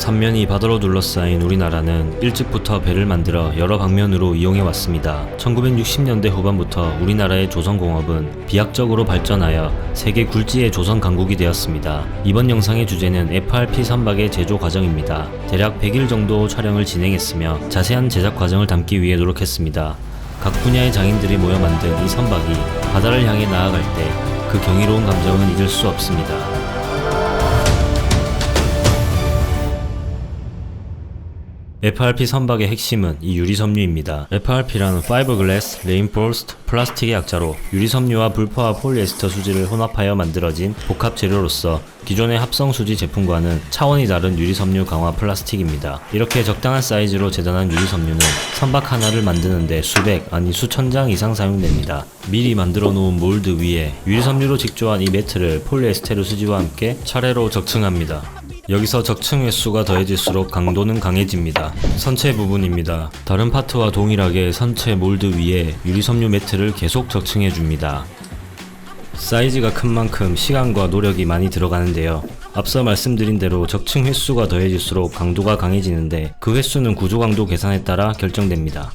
삼면이 바다로 둘러싸인 우리나라는 일찍부터 배를 만들어 여러 방면으로 이용해 왔습니다. 1960년대 후반부터 우리나라의 조선공업은 비약적으로 발전하여 세계 굴지의 조선 강국이 되었습니다. 이번 영상의 주제는 FRP 선박의 제조 과정입니다. 대략 100일 정도 촬영을 진행했으며 자세한 제작 과정을 담기 위해 노력했습니다. 각 분야의 장인들이 모여 만든 이 선박이 바다를 향해 나아갈 때 그 경이로운 감정은 잊을 수 없습니다. FRP 선박의 핵심은 이 유리섬유입니다. FRP라는 Fiberglass Reinforced 플라스틱의 약자로 유리섬유와 불포화 폴리에스터 수지를 혼합하여 만들어진 복합 재료로서 기존의 합성수지 제품과는 차원이 다른 유리섬유 강화 플라스틱입니다. 이렇게 적당한 사이즈로 재단한 유리섬유는 선박 하나를 만드는데 수백 아니 수천 장 이상 사용됩니다. 미리 만들어 놓은 몰드 위에 유리섬유로 직조한 이 매트를 폴리에스테르 수지와 함께 차례로 적층합니다. 여기서 적층 횟수가 더해질수록 강도는 강해집니다. 선체 부분입니다. 다른 파트와 동일하게 선체 몰드 위에 유리섬유 매트를 계속 적층해줍니다. 사이즈가 큰 만큼 시간과 노력이 많이 들어가는데요. 앞서 말씀드린 대로 적층 횟수가 더해질수록 강도가 강해지는데 그 횟수는 구조 강도 계산에 따라 결정됩니다.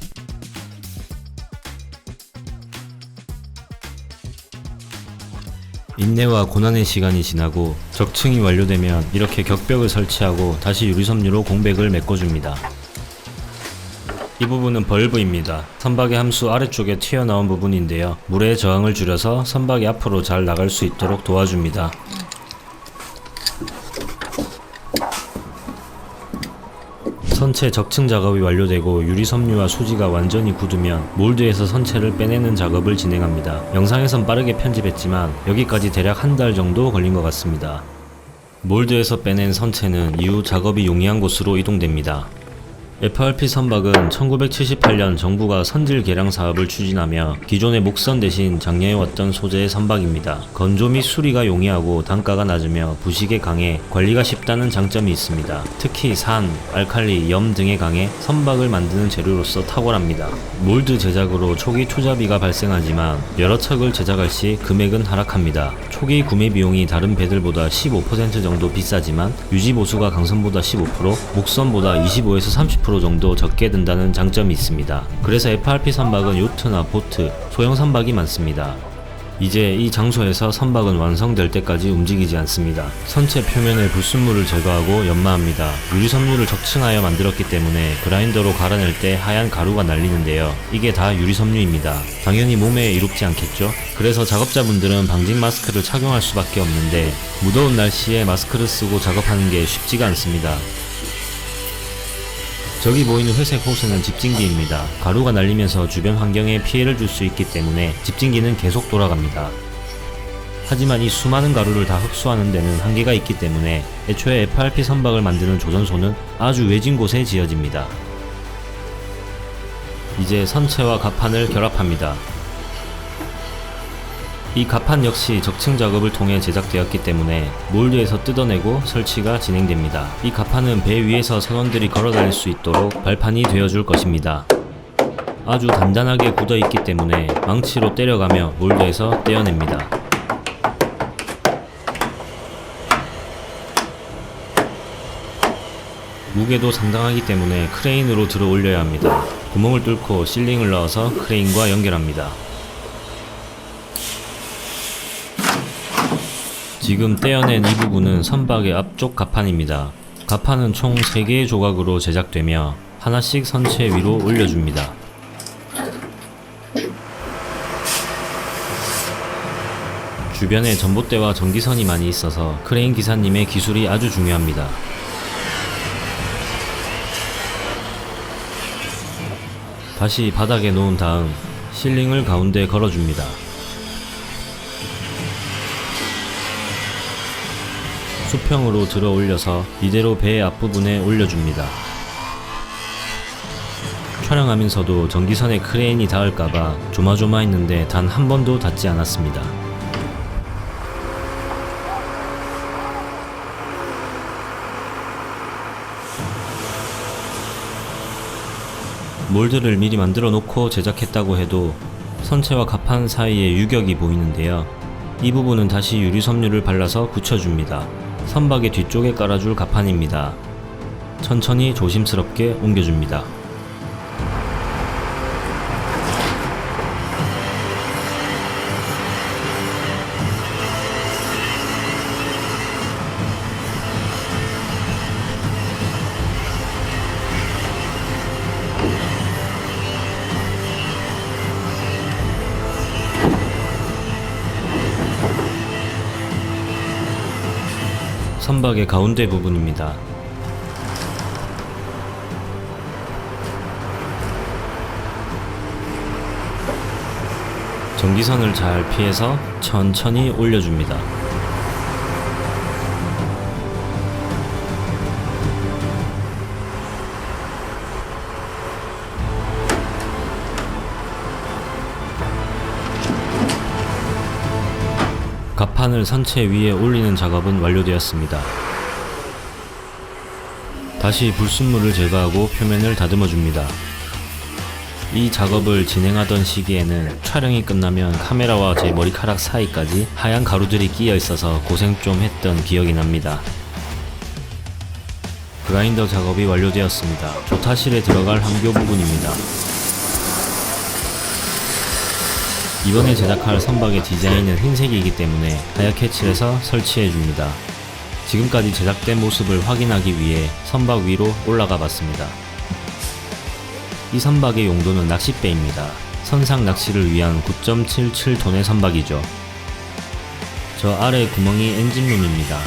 인내와 고난의 시간이 지나고 적층이 완료되면 이렇게 격벽을 설치하고 다시 유리섬유로 공백을 메꿔줍니다. 이 부분은 벌브입니다. 선박의 함수 아래쪽에 튀어나온 부분인데요. 물의 저항을 줄여서 선박이 앞으로 잘 나갈 수 있도록 도와줍니다. 선체 적층 작업이 완료되고 유리섬유와 수지가 완전히 굳으면 몰드에서 선체를 빼내는 작업을 진행합니다. 영상에선 빠르게 편집했지만 여기까지 대략 한 달 정도 걸린 것 같습니다. 몰드에서 빼낸 선체는 이후 작업이 용이한 곳으로 이동됩니다. FRP 선박은 1978년 정부가 선질 개량 사업을 추진하며 기존의 목선 대신 장려해왔던 소재의 선박입니다. 건조 및 수리가 용이하고 단가가 낮으며 부식에 강해 관리가 쉽다는 장점이 있습니다. 특히 산, 알칼리, 염 등에 강해 선박을 만드는 재료로서 탁월합니다. 몰드 제작으로 초기 투자비가 발생하지만 여러 척을 제작할 시 금액은 하락합니다. 초기 구매 비용이 다른 배들보다 15% 정도 비싸지만 유지 보수가 강선보다 15%, 목선보다 25에서 30% 정도 적게 든다는 장점이 있습니다. 그래서 FRP 선박은 요트나 보트, 소형 선박이 많습니다. 이제 이 장소에서 선박은 완성될 때까지 움직이지 않습니다. 선체 표면의 불순물을 제거하고 연마합니다. 유리섬유를 적층하여 만들었기 때문에 그라인더로 갈아낼 때 하얀 가루가 날리는데요. 이게 다 유리섬유입니다. 당연히 몸에 이롭지 않겠죠? 그래서 작업자분들은 방직 마스크를 착용할 수밖에 없는데 무더운 날씨에 마스크를 쓰고 작업하는 게 쉽지가 않습니다. 저기 보이는 회색 호스는 집진기입니다. 가루가 날리면서 주변 환경에 피해를 줄 수 있기 때문에 집진기는 계속 돌아갑니다. 하지만 이 수많은 가루를 다 흡수하는 데는 한계가 있기 때문에 애초에 FRP 선박을 만드는 조선소는 아주 외진 곳에 지어집니다. 이제 선체와 갑판을 결합합니다. 이 갑판 역시 적층 작업을 통해 제작되었기 때문에 몰드에서 뜯어내고 설치가 진행됩니다. 이 갑판은 배 위에서 선원들이 걸어다닐 수 있도록 발판이 되어줄 것입니다. 아주 단단하게 굳어있기 때문에 망치로 때려가며 몰드에서 떼어냅니다. 무게도 상당하기 때문에 크레인으로 들어 올려야 합니다. 구멍을 뚫고 실링을 넣어서 크레인과 연결합니다. 지금 떼어낸 이 부분은 선박의 앞쪽 갑판입니다. 갑판은 총 3개의 조각으로 제작되며 하나씩 선체 위로 올려줍니다. 주변에 전봇대와 전기선이 많이 있어서 크레인 기사님의 기술이 아주 중요합니다. 다시 바닥에 놓은 다음 실링을 가운데 걸어줍니다. 수평으로 들어 올려서 이대로 배 앞부분에 올려줍니다. 촬영하면서도 전기선에 크레인이 닿을까봐 조마조마했는데 단 한 번도 닿지 않았습니다. 몰드를 미리 만들어 놓고 제작했다고 해도 선체와 갑판 사이에 유격이 보이는데요. 이 부분은 다시 유리섬유를 발라서 붙여줍니다. 선박의 뒤쪽에 깔아줄 갑판입니다. 천천히 조심스럽게 옮겨줍니다. 선박의 가운데 부분입니다. 전기선을 잘 피해서 천천히 올려줍니다. 갑판을 선체 위에 올리는 작업은 완료되었습니다. 다시 불순물을 제거하고 표면을 다듬어 줍니다. 이 작업을 진행하던 시기에는 촬영이 끝나면 카메라와 제 머리카락 사이까지 하얀 가루들이 끼어 있어서 고생 좀 했던 기억이 납니다. 그라인더 작업이 완료되었습니다. 조타실에 들어갈 함교 부분입니다. 이번에 제작할 선박의 디자인은 흰색이기 때문에 하얗게 칠해서 설치해줍니다. 지금까지 제작된 모습을 확인하기 위해 선박 위로 올라가 봤습니다. 이 선박의 용도는 낚싯배입니다. 선상 낚시를 위한 9.77톤의 선박이죠. 저 아래 구멍이 엔진룸입니다.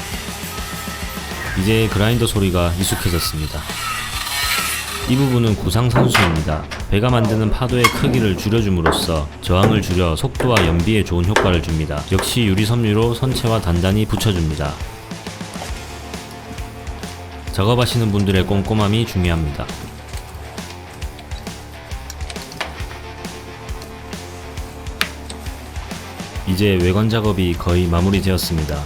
이제 그라인더 소리가 익숙해졌습니다. 이 부분은 구상선수입니다. 배가 만드는 파도의 크기를 줄여줌으로써 저항을 줄여 속도와 연비에 좋은 효과를 줍니다. 역시 유리섬유로 선체와 단단히 붙여줍니다. 작업하시는 분들의 꼼꼼함이 중요합니다. 이제 외관 작업이 거의 마무리되었습니다.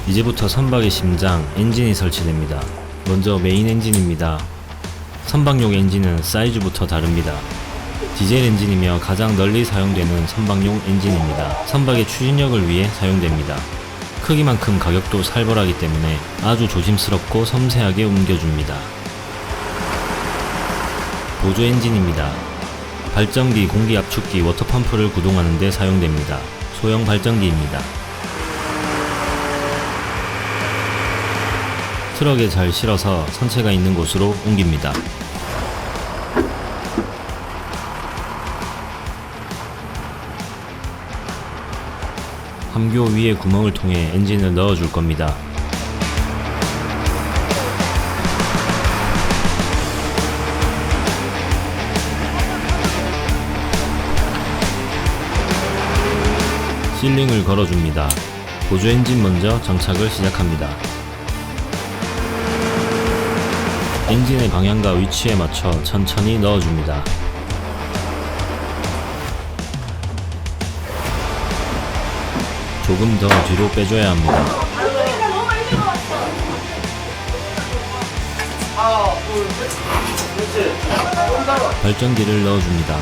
이제부터 선박의 심장, 엔진이 설치됩니다. 먼저 메인 엔진입니다. 선박용 엔진은 사이즈부터 다릅니다. 디젤 엔진이며 가장 널리 사용되는 선박용 엔진입니다. 선박의 추진력을 위해 사용됩니다. 크기만큼 가격도 살벌하기 때문에 아주 조심스럽고 섬세하게 옮겨줍니다. 보조 엔진입니다. 발전기, 공기압축기, 워터펌프를 구동하는 데 사용됩니다. 소형 발전기입니다. 트럭에 잘 실어서 선체가 있는 곳으로 옮깁니다. 함교 위에 구멍을 통해 엔진을 넣어줄 겁니다. 실링을 걸어줍니다. 보조 엔진 먼저 장착을 시작합니다. 엔진의 방향과 위치에 맞춰 천천히 넣어줍니다. 조금 더 뒤로 빼줘야 합니다. 발전기를 넣어줍니다.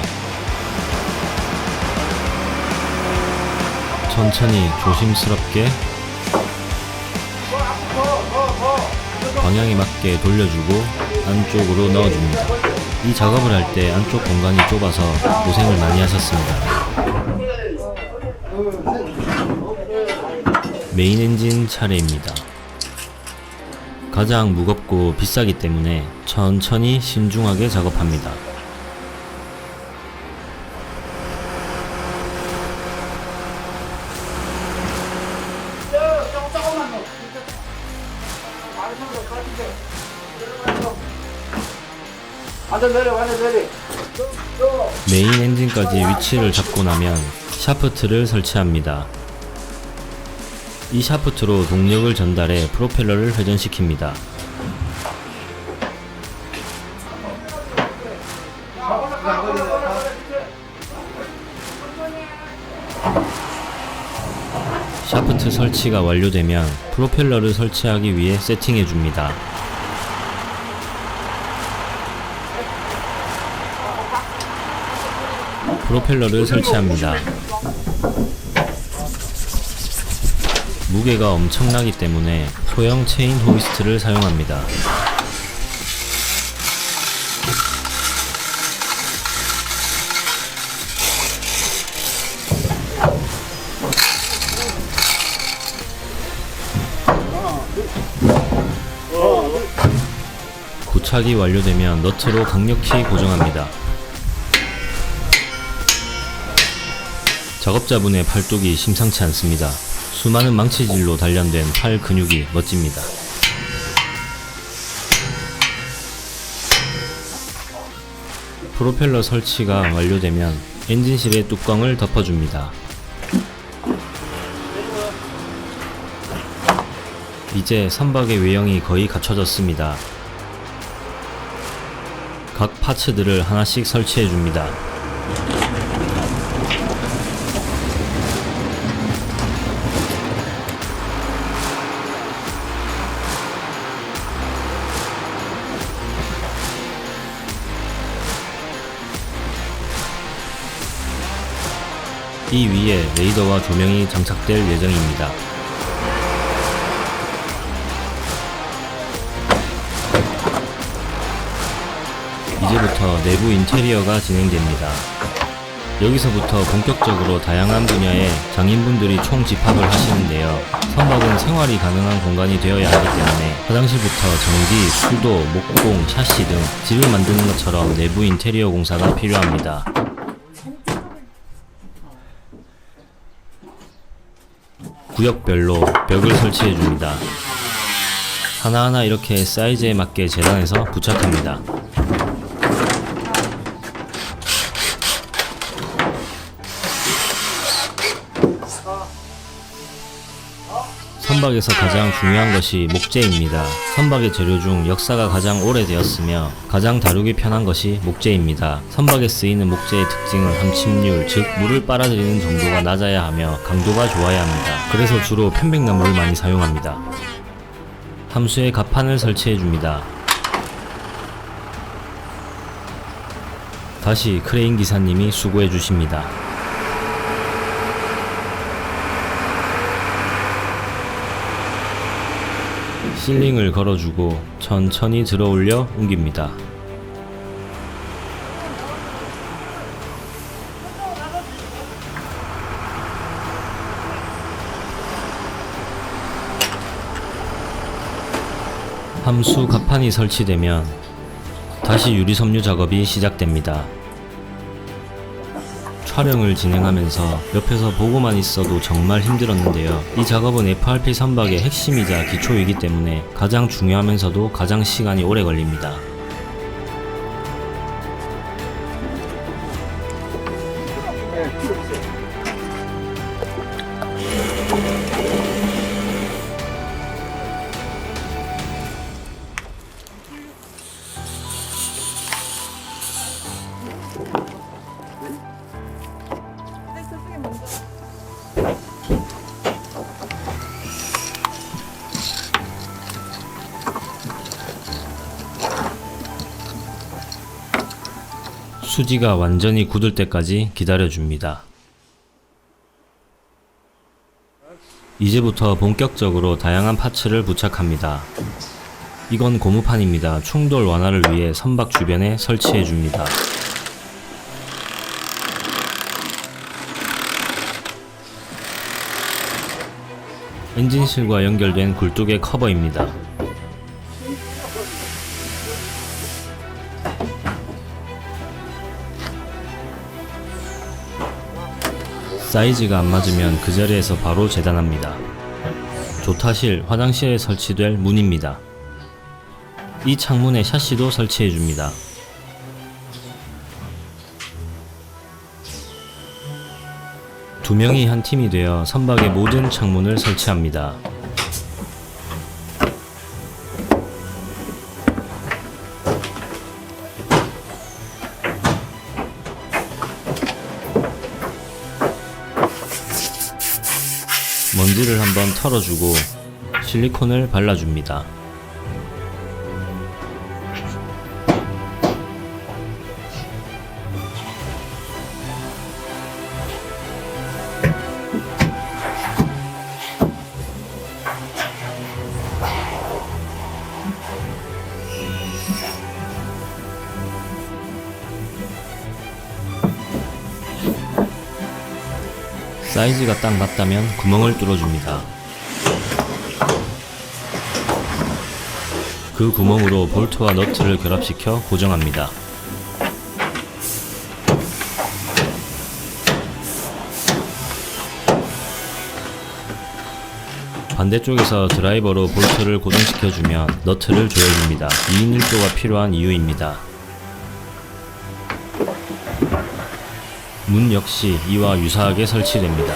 천천히 조심스럽게 방향에 맞게 돌려주고 안쪽으로 넣어줍니다. 이 작업을 할 때 안쪽 공간이 좁아서 고생을 많이 하셨습니다. 메인 엔진 차례입니다. 가장 무겁고 비싸기 때문에 천천히 신중하게 작업합니다. 메인 엔진까지 위치를 잡고 나면 샤프트를 설치합니다. 이 샤프트로 동력을 전달해 프로펠러를 회전시킵니다. 샤프트 설치가 완료되면 프로펠러를 설치하기 위해 세팅해줍니다. 프로펠러를 설치합니다. 무게가 엄청나기 때문에 소형 체인 호이스트를 사용합니다. 부착이 완료되면 너트로 강력히 고정합니다. 작업자분의 팔뚝이 심상치 않습니다. 수많은 망치질로 단련된 팔 근육이 멋집니다. 프로펠러 설치가 완료되면 엔진실의 뚜껑을 덮어줍니다. 이제 선박의 외형이 거의 갖춰졌습니다. 각 파츠들을 하나씩 설치해줍니다. 이 위에 레이더와 조명이 장착될 예정입니다. 이제부터 내부 인테리어가 진행됩니다. 여기서부터 본격적으로 다양한 분야의 장인분들이 총 집합을 하시는데요. 선박은 생활이 가능한 공간이 되어야 하기 때문에 화장실부터 전기, 수도, 목공, 샤시 등 집을 만드는 것처럼 내부 인테리어 공사가 필요합니다. 구역별로 벽을 설치해줍니다. 하나하나 이렇게 사이즈에 맞게 재단해서 부착합니다. 선박에서 가장 중요한 것이 목재입니다. 선박의 재료 중 역사가 가장 오래되었으며 가장 다루기 편한 것이 목재입니다. 선박에 쓰이는 목재의 특징은 함침률, 즉 물을 빨아들이는 정도가 낮아야 하며 강도가 좋아야 합니다. 그래서 주로 편백나무를 많이 사용합니다. 함수에 갑판을 설치해줍니다. 다시 크레인 기사님이 수고해주십니다. 실링을 걸어주고 천천히 들어올려 옮깁니다. 함수 갑판이 설치되면 다시 유리섬유 작업이 시작됩니다. 촬영을 진행하면서 옆에서 보고만 있어도 정말 힘들었는데요. 이 작업은 FRP 선박의 핵심이자 기초이기 때문에 가장 중요하면서도 가장 시간이 오래 걸립니다. 수지가 완전히 굳을 때까지 기다려줍니다. 이제부터 본격적으로 다양한 파츠를 부착합니다. 이건 고무판입니다. 충돌 완화를 위해 선박 주변에 설치해줍니다. 엔진실과 연결된 굴뚝의 커버입니다. 사이즈가 안 맞으면 그 자리에서 바로 재단합니다. 조타실, 화장실에 설치될 문입니다. 이 창문에 샤시도 설치해줍니다. 두 명이 한 팀이 되어 선박의 모든 창문을 설치합니다. 먼지를 한번 털어주고 실리콘을 발라줍니다. 사이즈가 딱 맞다면 구멍을 뚫어줍니다. 그 구멍으로 볼트와 너트를 결합시켜 고정합니다. 반대쪽에서 드라이버로 볼트를 고정시켜주면 너트를 조여줍니다. 2인 1조가 필요한 이유입니다. 문 역시 이와 유사하게 설치됩니다.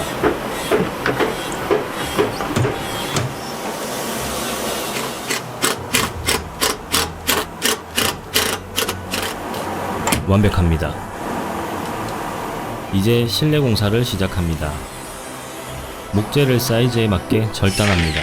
완벽합니다. 이제 실내 공사를 시작합니다. 목재를 사이즈에 맞게 절단합니다.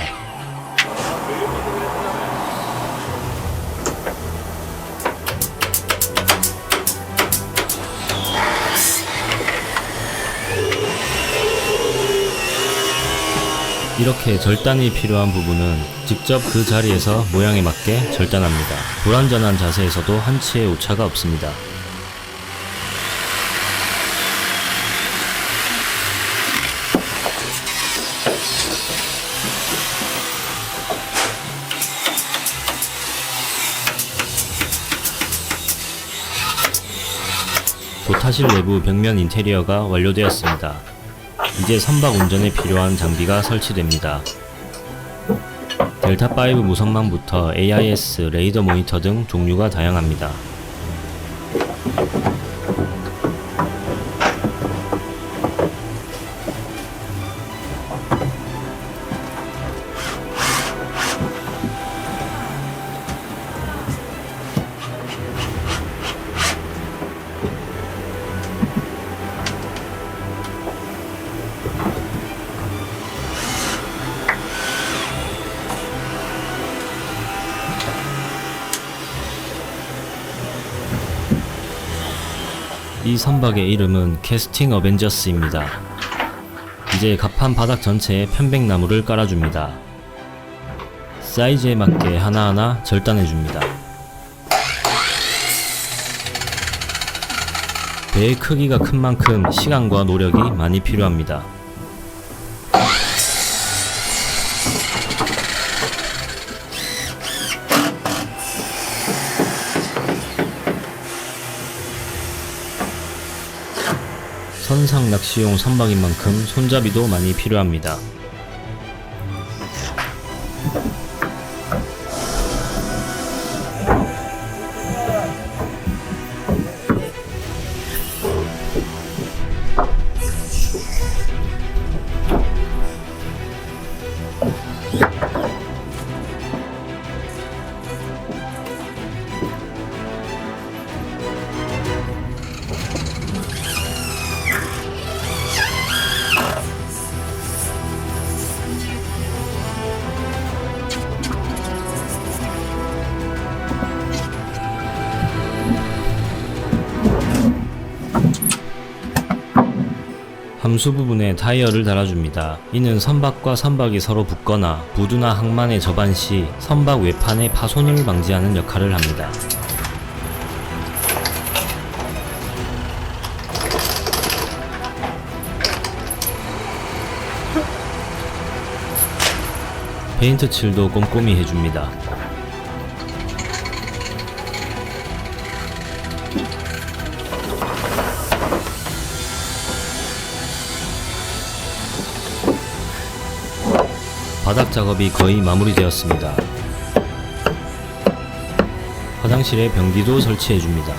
이렇게 절단이 필요한 부분은 직접 그 자리에서 모양에 맞게 절단합니다. 불완전한 자세에서도 한치의 오차가 없습니다. 조타실 내부 벽면 인테리어가 완료되었습니다. 이제 선박 운전에 필요한 장비가 설치됩니다. 델타5 무선망부터 AIS, 레이더 모니터 등 종류가 다양합니다. 이 선박의 이름은 캐스팅 어벤져스입니다. 이제 갑판 바닥 전체에 편백나무를 깔아줍니다. 사이즈에 맞게 하나하나 절단해줍니다. 배의 크기가 큰 만큼 시간과 노력이 많이 필요합니다. 선상 낚시용 선박인 만큼 손잡이도 많이 필요합니다. 함수 부분에 타이어를 달아줍니다. 이는 선박과 선박이 서로 붙거나 부두나 항만에 접안 시 선박 외판의 파손을 방지하는 역할을 합니다. 페인트 칠도 꼼꼼히 해줍니다. 바닥 작업이 거의 마무리되었습니다. 화장실에 변기도 설치해줍니다.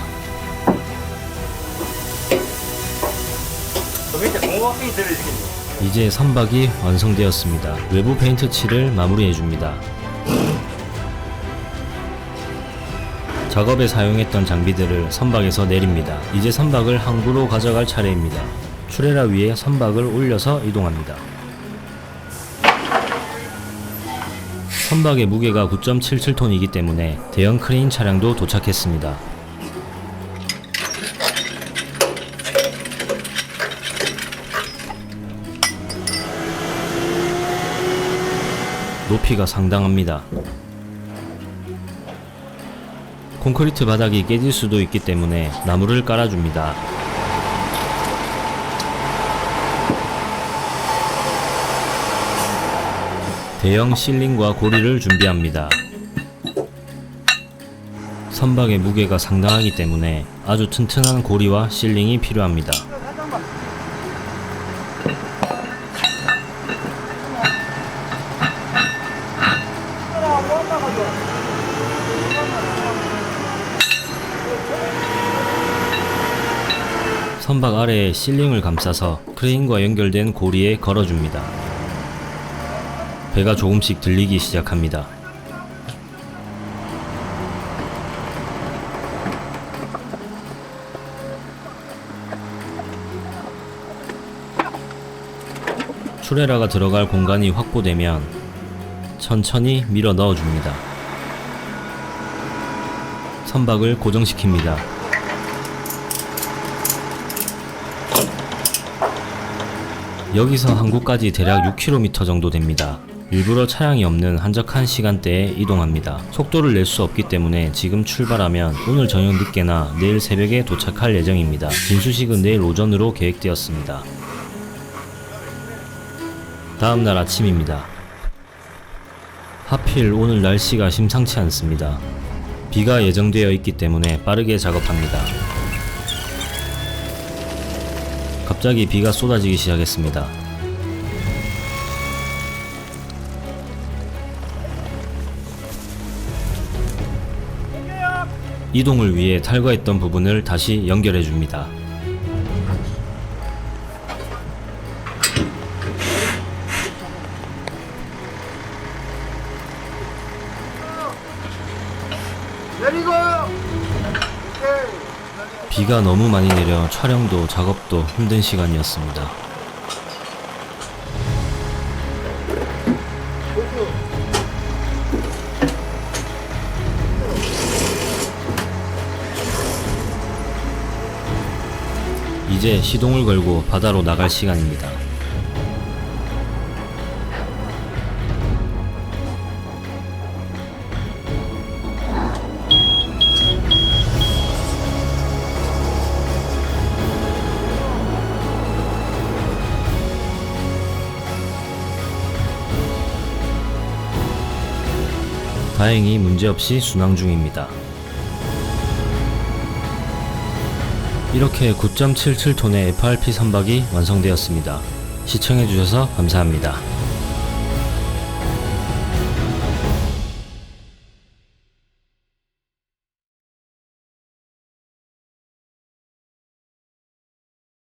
이제 선박이 완성되었습니다. 외부 페인트 칠을 마무리해줍니다. 작업에 사용했던 장비들을 선박에서 내립니다. 이제 선박을 항구로 가져갈 차례입니다. 추레라 위에 선박을 올려서 이동합니다. 선박의 무게가 9.77톤이기 때문에 대형 크레인 차량도 도착했습니다. 높이가 상당합니다. 콘크리트 바닥이 깨질 수도 있기 때문에 나무를 깔아줍니다. 대형 실링과 고리를 준비합니다. 선박의 무게가 상당하기 때문에 아주 튼튼한 고리와 실링이 필요합니다. 선박 아래에 실링을 감싸서 크레인과 연결된 고리에 걸어줍니다. 배가 조금씩 들리기 시작합니다. 트레라가 들어갈 공간이 확보되면 천천히 밀어 넣어줍니다. 선박을 고정시킵니다. 여기서 항구까지 대략 6km 정도 됩니다. 일부러 차량이 없는 한적한 시간대에 이동합니다. 속도를 낼 수 없기 때문에 지금 출발하면 오늘 저녁 늦게나 내일 새벽에 도착할 예정입니다. 진수식은 내일 오전으로 계획되었습니다. 다음날 아침입니다. 하필 오늘 날씨가 심상치 않습니다. 비가 예정되어 있기 때문에 빠르게 작업합니다. 갑자기 비가 쏟아지기 시작했습니다. 이동을 위해 탈거했던 부분을 다시 연결해 줍니다. 비가 너무 많이 내려 촬영도 작업도 힘든 시간이었습니다. 이제 시동을 걸고 바다로 나갈 시간입니다. 다행히 문제없이 순항 중입니다. 이렇게 9.77톤의 FRP 선박이 완성되었습니다. 시청해주셔서 감사합니다.